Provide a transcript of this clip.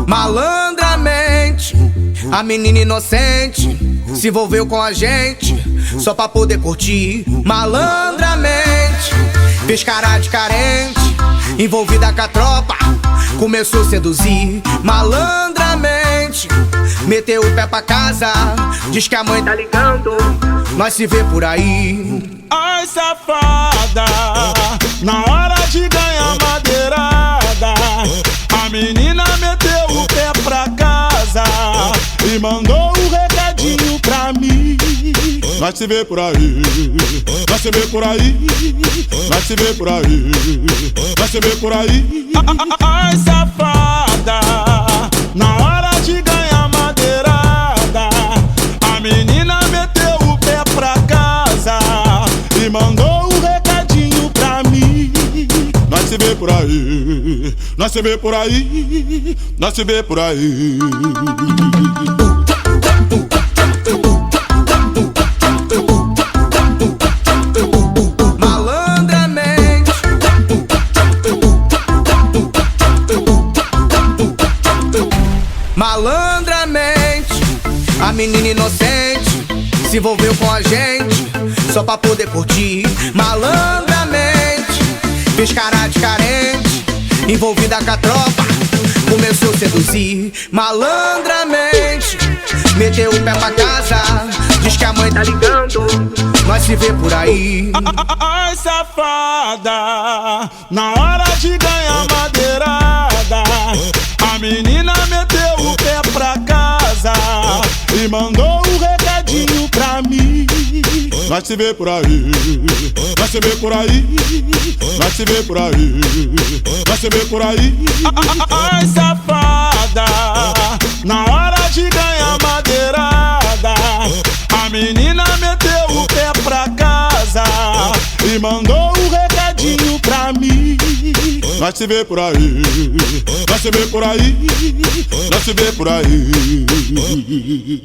Malandramente, a menina inocente se envolveu com a gente só pra poder curtir. Malandramente, fez cara de carente, envolvida com a tropa, começou a seduzir. Malandramente, meteu o pé pra casa, diz que a mãe tá ligando, nós se vê por aí. Ai, safada, na hora de ganhar madeirada, a menina meteu o pé pra casa e mandou um recadinho pra mim. Nós se vê por aí, nós se vê por aí, nós se vê por aí, nós se vê por aí. Ai, safada, na hora de ganhar madeirada, a menina meteu o pé pra casa e mandou um recadinho pra mim. Nós se vê por aí, nós se vê por aí, nós se vê por aí. Malandramente, malandramente, a menina inocente se envolveu com a gente só pra poder curtir. Malandramente, fez cara de carente, envolvida com a tropa, começou a seduzir. Malandramente, meteu o pé pra casa, diz que a mãe tá ligando, nós se vê por aí. Ai, safada, na hora de ganhar madeirada, a menina meteu o pé pra casa e mandou um recadinho pra mim. Nós se vê por aí, nós se vê por aí, nós se vê por aí, nós se vê por aí. Ai, safada, na hora de ganhar madeirada, a menina meteu o pé pra casa e mandou um recadinho pra mim. Nós se vê por aí, nós se vê por aí, nós se vê por aí.